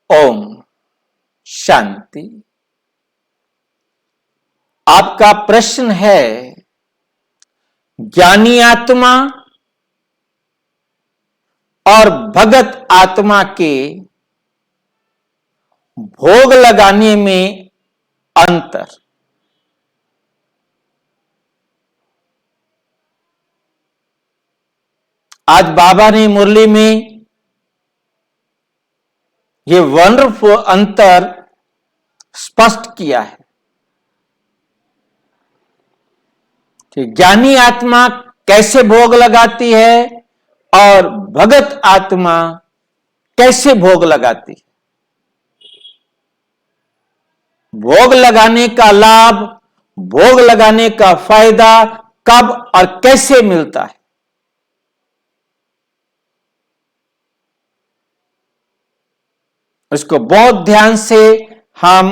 ओम शांति। आपका प्रश्न है, ज्ञानी आत्मा और भगत आत्मा के भोग लगाने में अंतर। आज बाबा ने मुरली में ये वंडरफुल अंतर स्पष्ट किया है कि ज्ञानी आत्मा कैसे भोग लगाती है और भगत आत्मा कैसे भोग लगाती है। भोग लगाने का लाभ, भोग लगाने का फायदा कब और कैसे मिलता है, उसको बहुत ध्यान से हम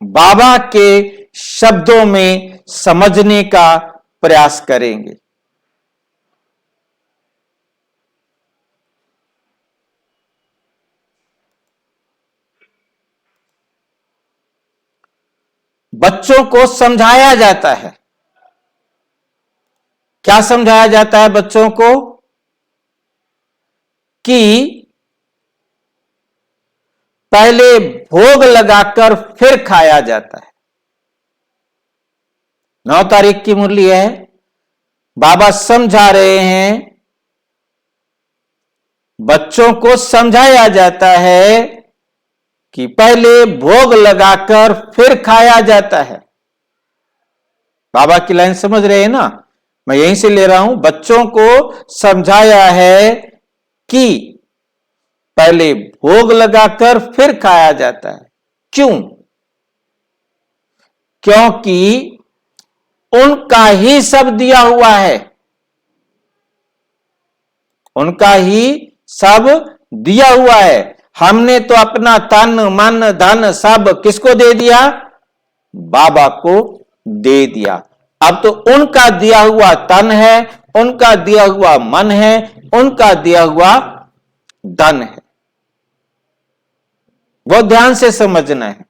बाबा के शब्दों में समझने का प्रयास करेंगे। बच्चों को समझाया जाता है। क्या समझाया जाता है बच्चों को? कि पहले भोग लगाकर फिर खाया जाता है। 9 तारीख की मुरली है, बाबा समझा रहे हैं, बच्चों को समझाया जाता है कि पहले भोग लगाकर फिर खाया जाता है। बाबा की लाइन समझ रहे हैं ना? मैं यहीं से ले रहा हूं। बच्चों को समझाया है कि पहले भोग लगाकर फिर खाया जाता है। क्यों? क्योंकि उनका ही सब दिया हुआ है, उनका ही सब दिया हुआ है। हमने तो अपना तन मन धन सब किसको दे दिया? बाबा को दे दिया। अब तो उनका दिया हुआ तन है, उनका दिया हुआ मन है, उनका दिया हुआ धन है। बहुत ध्यान से समझना है।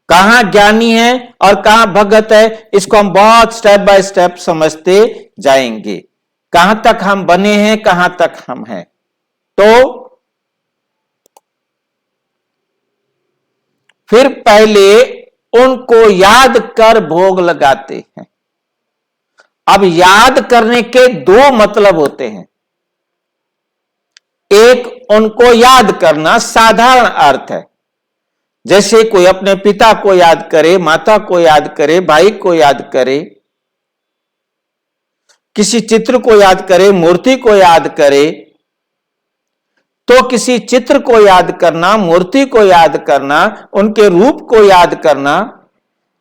कहां ज्ञानी है और कहां भगत है, इसको हम बहुत स्टेप बाय स्टेप समझते जाएंगे। कहां तक हम बने हैं, कहां तक हम हैं। तो फिर पहले उनको याद कर भोग लगाते हैं। अब याद करने के 2 मतलब होते हैं। एक, उनको याद करना साधारण अर्थ है, जैसे कोई अपने पिता को याद करे, माता को याद करे, भाई को याद करे, किसी चित्र को याद करे, मूर्ति को याद करे। तो किसी चित्र को याद करना, मूर्ति को याद करना, उनके रूप को याद करना,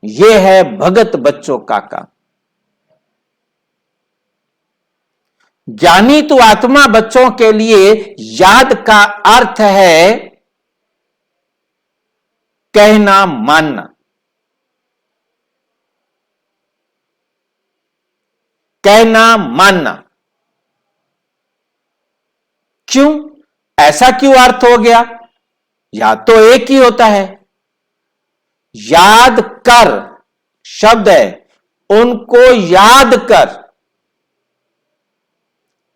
यह है भगत बच्चों का काम। ज्ञानी तो आत्मा बच्चों के लिए याद का अर्थ है कहना, मानना। कहना, मानना। क्यों? ऐसा क्यों अर्थ हो गया? याद तो एक ही होता है। याद कर शब्द है, उनको याद कर।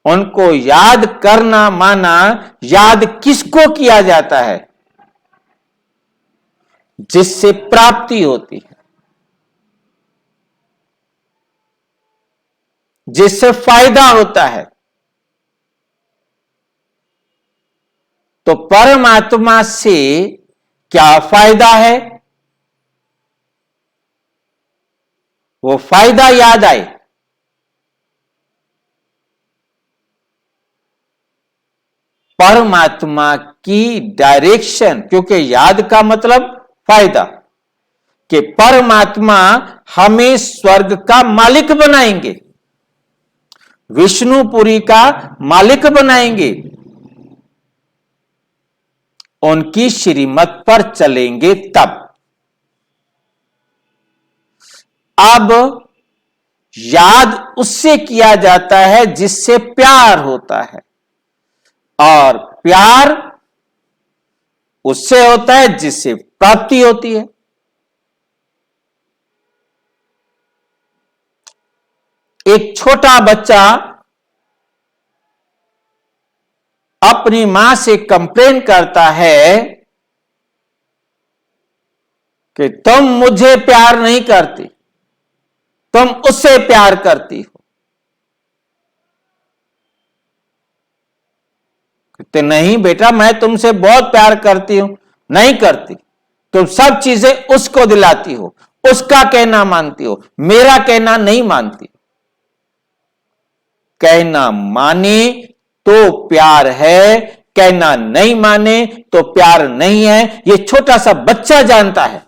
उनको याद करना माना, याद किसको किया जाता है? जिससे प्राप्ति होती है, जिससे फायदा होता है। तो परमात्मा से क्या फायदा है? वो फायदा याद आए। परमात्मा की डायरेक्शन, क्योंकि याद का मतलब फायदा, कि परमात्मा हमें स्वर्ग का मालिक बनाएंगे, विष्णुपुरी का मालिक बनाएंगे, उनकी श्रीमत पर चलेंगे तब। अब याद उससे किया जाता है जिससे प्यार होता है, और प्यार उससे होता है जिससे प्राप्ति होती है। एक छोटा बच्चा अपनी मां से कंप्लेन करता है कि तुम मुझे प्यार नहीं करती, तुम उससे प्यार करती हो। कहते नहीं बेटा, मैं तुमसे बहुत प्यार करती हूं। नहीं करती, तुम सब चीजें उसको दिलाती हो, उसका कहना मानती हो, मेरा कहना नहीं मानती। कहना माने तो प्यार है, कहना नहीं माने तो प्यार नहीं है। यह छोटा सा बच्चा जानता है।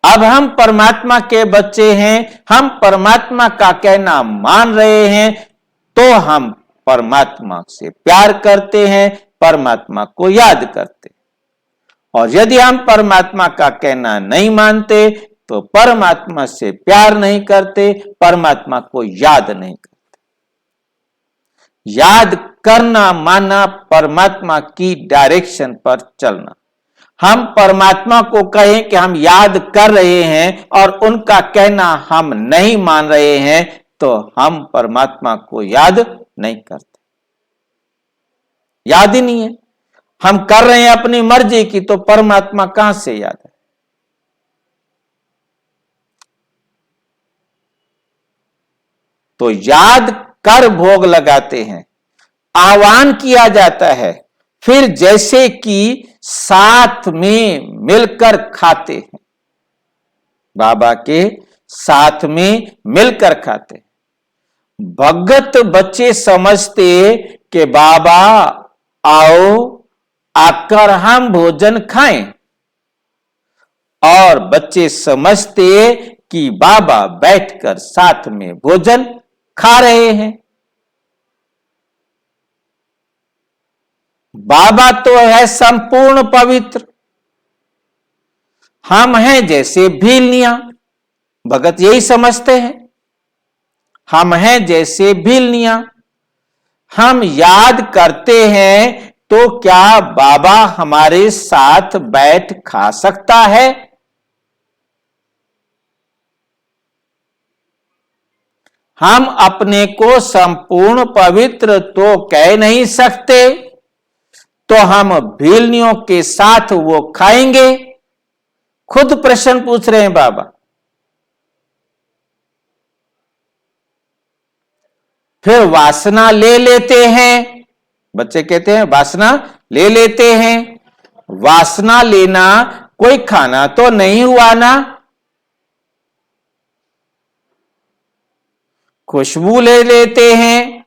अब हम परमात्मा के बच्चे हैं, हम परमात्मा का कहना मान रहे हैं, तो हम परमात्मा से प्यार करते हैं, परमात्मा को याद करते हैं। और यदि हम परमात्मा का कहना नहीं मानते तो परमात्मा से प्यार नहीं करते, परमात्मा को याद नहीं करते। याद करना माना परमात्मा की डायरेक्शन पर चलना। हम परमात्मा को कहें कि हम याद कर रहे हैं और उनका कहना हम नहीं मान रहे हैं, तो हम परमात्मा को याद नहीं करते। याद ही नहीं है, हम कर रहे हैं अपनी मर्जी की, तो परमात्मा कहां से याद है। तो याद कर भोग लगाते हैं, आह्वान किया जाता है, फिर जैसे कि साथ में मिलकर खाते हैं, बाबा के साथ में मिलकर खाते। भगत बच्चे समझते कि बाबा आओ, आकर हम भोजन खाएं, और बच्चे समझते कि बाबा बैठकर साथ में भोजन खा रहे हैं। बाबा तो है संपूर्ण पवित्र, हम हैं जैसे भीलनियां। भगत यही समझते हैं, हम हैं जैसे भीलनियां। हम याद करते हैं तो क्या बाबा हमारे साथ बैठ खा सकता है? हम अपने को संपूर्ण पवित्र तो कह नहीं सकते, तो हम भीलनियों के साथ वो खाएंगे? खुद प्रश्न पूछ रहे हैं बाबा। फिर वासना ले लेते हैं, बच्चे कहते हैं वासना ले लेते हैं। वासना लेना कोई खाना तो नहीं हुआ ना? खुशबू ले लेते हैं।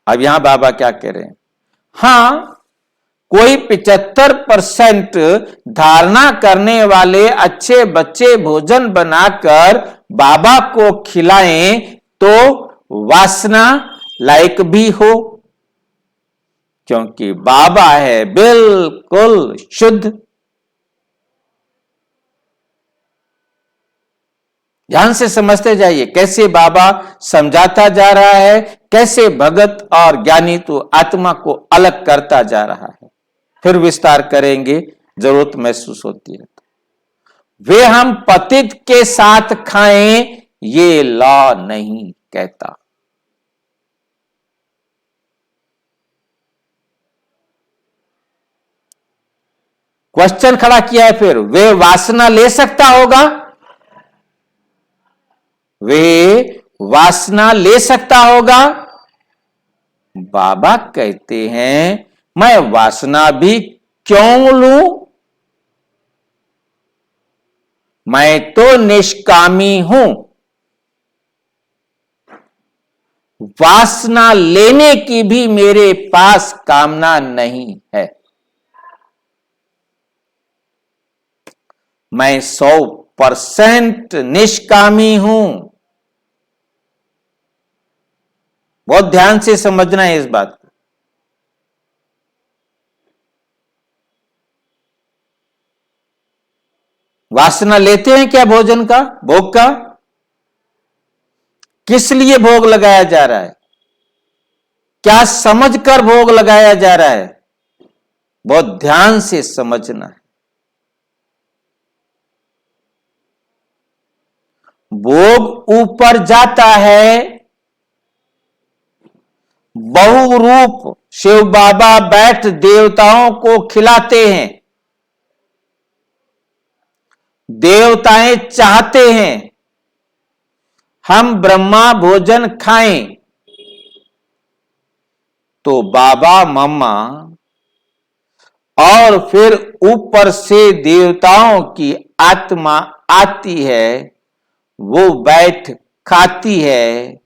अब यहां बाबा क्या कह रहे हैं? हां, कोई 75% धारणा करने वाले अच्छे बच्चे भोजन बनाकर बाबा को खिलाएं तो वासना लायक भी हो, क्योंकि बाबा है बिल्कुल शुद्ध। ध्यान से समझते जाइए कैसे बाबा समझाता जा रहा है, कैसे भगत और ज्ञानी तो आत्मा को अलग करता जा रहा है। फिर विस्तार करेंगे, जरूरत महसूस होती है। वे हम पतित के साथ खाएं, ये लॉ नहीं कहता। क्वेश्चन खड़ा किया है फिर, वे वासना ले सकता होगा? वे वासना ले सकता होगा? बाबा कहते हैं मैं वासना भी क्यों लूं? मैं तो निष्कामी हूं। वासना लेने की भी मेरे पास कामना नहीं है। मैं 100% निष्कामी हूं। बहुत ध्यान से समझना है इस बात को। वासना लेते हैं क्या भोजन का, भोग का? किस लिए भोग लगाया जा रहा है? क्या समझकर भोग लगाया जा रहा है, बहुत ध्यान से समझना है। भोग ऊपर जाता है, बहुरूप शिव बाबा बैठ देवताओं को खिलाते हैं। देवताएं चाहते हैं हम ब्रह्मा भोजन खाएं, तो बाबा मम्मा और फिर ऊपर से देवताओं की आत्मा आती है, वो बैठ खाती है,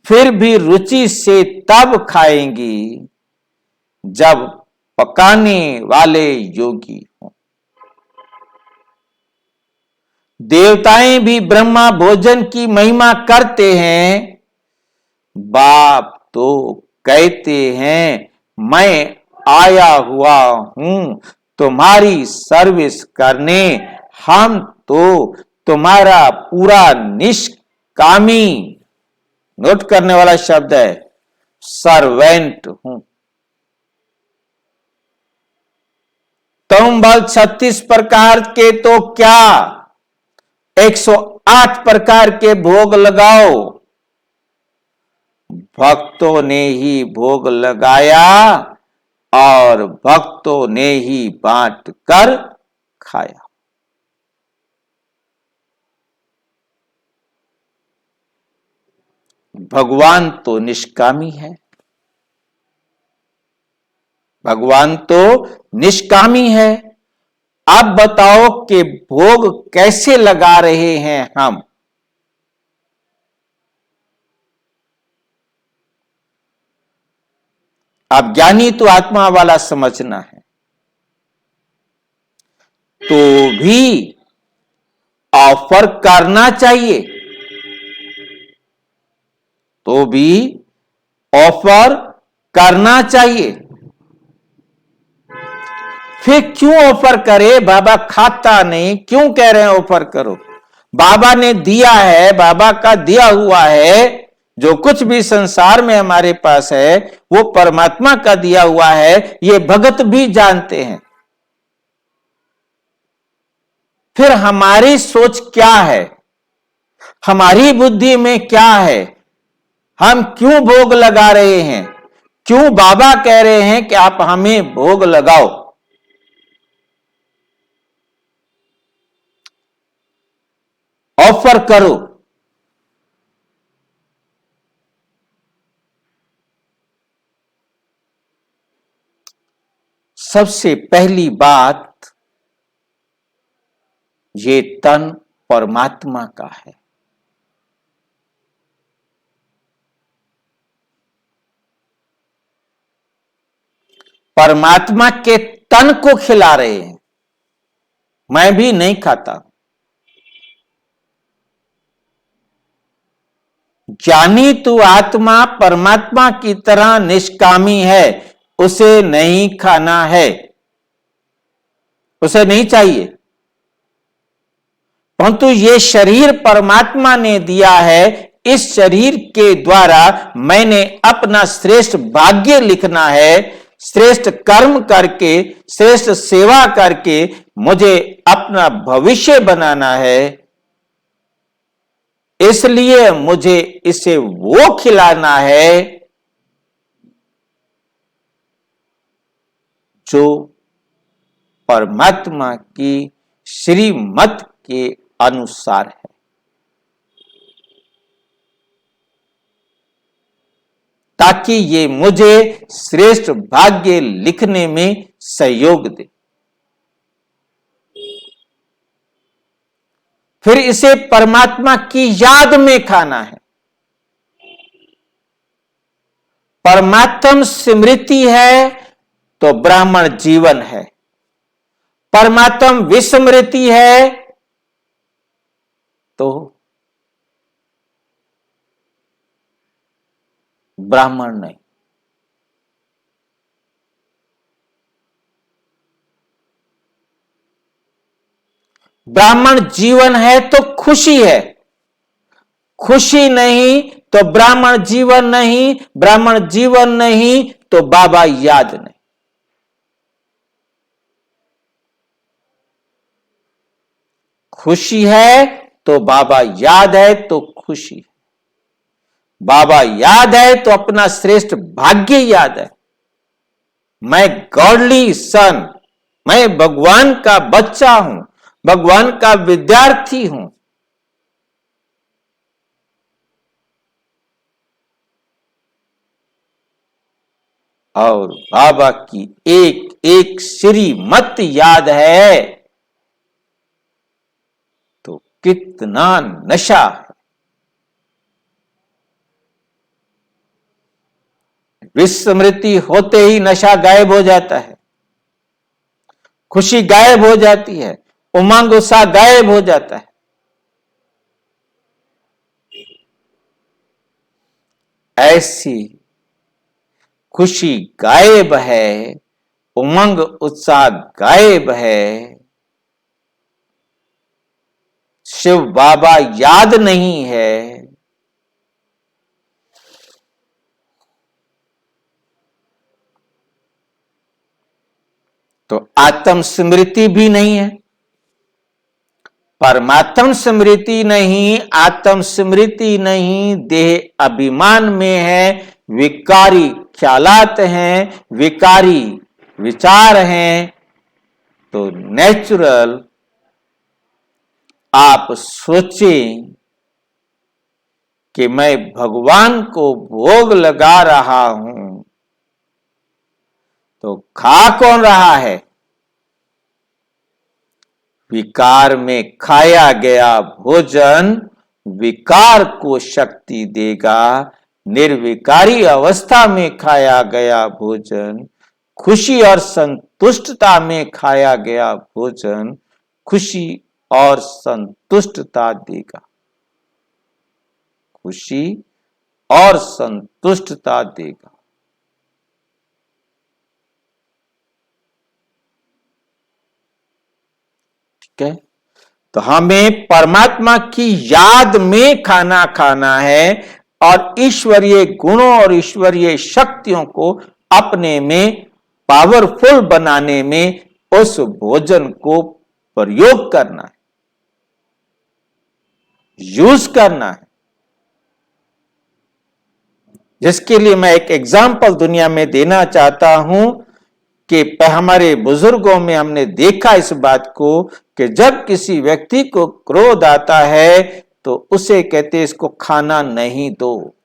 फिर भी रुचि से तब खाएंगी जब पकाने वाले योगी हों। देवताएं भी ब्रह्मा भोजन की महिमा करते हैं, बाप तो कहते हैं मैं आया हुआ हूं तुम्हारी सर्विस करने, हम तो तुम्हारा पूरा निष्कामी, नोट करने वाला शब्द है, सर्वेंट हूं। तुम बल 36 प्रकार के तो क्या 108 प्रकार के भोग लगाओ। भक्तों ने ही भोग लगाया और भक्तों ने ही बांट कर खाया। भगवान तो निष्कामी है, भगवान तो निष्कामी है। अब बताओ कि भोग कैसे लगा रहे हैं हम। अब ज्ञानी तो आत्मा वाला समझना है, तो भी ऑफर करना चाहिए, तो भी ऑफर करना चाहिए। फिर क्यों ऑफर करे, बाबा खाता नहीं, क्यों कह रहे हैं ऑफर करो। बाबा ने दिया है, बाबा का दिया हुआ है, जो कुछ भी संसार में हमारे पास है वो परमात्मा का दिया हुआ है, ये भगत भी जानते हैं। फिर हमारी सोच क्या है, हमारी बुद्धि में क्या है, हम क्यों भोग लगा रहे हैं, क्यों बाबा कह रहे हैं कि आप हमें भोग लगाओ। ऑफर करो। सबसे पहली बात, ये तन परमात्मा का है। परमात्मा के तन को खिला रहे हैं। मैं भी नहीं खाता। ज्ञानी तो आत्मा परमात्मा की तरह निष्कामी है, उसे नहीं खाना है, उसे नहीं चाहिए। परंतु ये शरीर परमात्मा ने दिया है, इस शरीर के द्वारा मैंने अपना श्रेष्ठ भाग्य लिखना है, श्रेष्ठ कर्म करके, श्रेष्ठ सेवा करके मुझे अपना भविष्य बनाना है। इसलिए मुझे इसे वो खिलाना है जो परमात्मा की श्रीमत के अनुसार है। ताकि ये मुझे श्रेष्ठ भाग्य लिखने में सहयोग दे। फिर इसे परमात्मा की याद में खाना है। परमात्म स्मृति है तो ब्राह्मण जीवन है, परमात्म विस्मृति है तो ब्राह्मण नहीं। ब्राह्मण जीवन है तो खुशी है, खुशी नहीं तो ब्राह्मण जीवन नहीं, ब्राह्मण जीवन नहीं तो बाबा याद नहीं। खुशी है तो बाबा याद है तो खुशी है। बाबा याद है तो अपना श्रेष्ठ भाग्य याद है। मैं गॉडली सन, मैं भगवान का बच्चा हूं, भगवान का विद्यार्थी हूं। और बाबा की एक एक श्रीमत याद है तो कितना नशा है। विस्मृति होते ही नशा गायब हो जाता है, खुशी गायब हो जाती है, उमंग उत्साह गायब हो जाता है। ऐसी खुशी गायब है, उमंग उत्साह गायब है, शिव बाबा याद नहीं है, तो आत्म स्मृति भी नहीं है। परमात्म स्मृति नहीं, आत्म स्मृति नहीं, देह अभिमान में है, विकारी ख्यालात हैं, विकारी विचार हैं। तो नेचुरल आप सोचें कि मैं भगवान को भोग लगा रहा हूं, तो खा कौन रहा है? विकार में खाया गया भोजन विकार को शक्ति देगा, निर्विकारी अवस्था में खाया गया भोजन, खुशी और संतुष्टता में खाया गया भोजन खुशी और संतुष्टता देगा, खुशी और संतुष्टता देगा। ठीक है, तो हमें परमात्मा की याद में खाना खाना है और ईश्वरीय गुणों और ईश्वरीय शक्तियों को अपने में पावरफुल बनाने में उस भोजन को प्रयोग करना है, यूज करना है। जिसके लिए मैं एक एग्जाम्पल दुनिया में देना चाहता हूं कि हमारे बुजुर्गों में हमने देखा इस बात को कि जब किसी व्यक्ति को क्रोध आता है तो उसे कहते इसको खाना नहीं दो।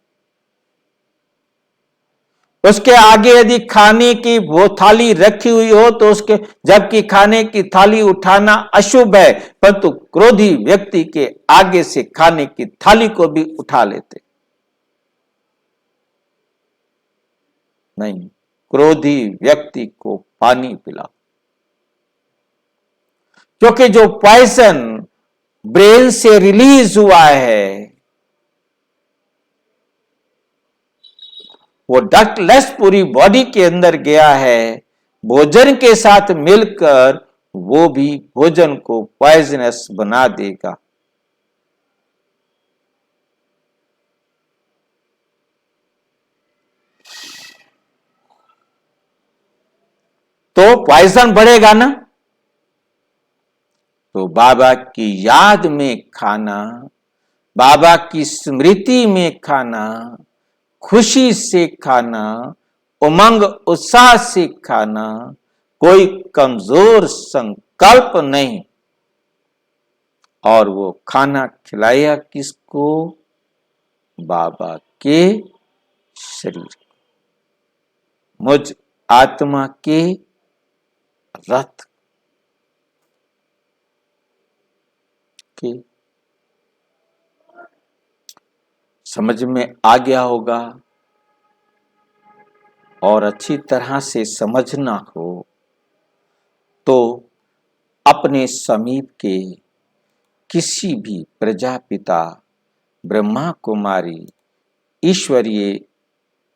उसके आगे यदि खाने की वो थाली रखी हुई हो तो उसके जबकि खाने की थाली उठाना अशुभ है, परंतु क्रोधी व्यक्ति के आगे से खाने की थाली को भी उठा लेते नहीं। क्रोधी व्यक्ति को पानी पिलाओ, क्योंकि जो पॉइजन ब्रेन से रिलीज हुआ है वो डक्टलेस पूरी बॉडी के अंदर गया है, भोजन के साथ मिलकर वो भी भोजन को पॉइजनस बना देगा। तो पॉइजन बढ़ेगा ना। तो बाबा की याद में खाना, बाबा की स्मृति में खाना, खुशी से खाना, उमंग उत्साह से खाना, कोई कमजोर संकल्प नहीं। और वो खाना खिलाया किसको? बाबा के शरीर को, मुझ आत्मा के रथ के। समझ में आ गया होगा, और अच्छी तरह से समझना हो तो अपने समीप के किसी भी प्रजापिता, ब्रह्मा कुमारी ईश्वरीय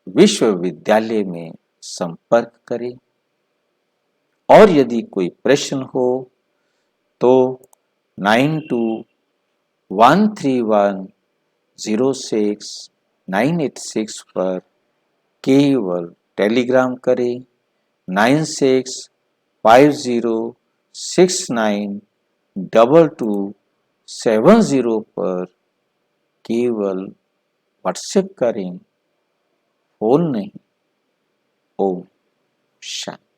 विश्वविद्यालय में संपर्क करें। और यदि कोई प्रश्न हो तो 92131069 986 पर केवल टेलीग्राम करें। 9650692270 पर केवल व्हाट्सएप करें, फोन नहीं। ओम शांति।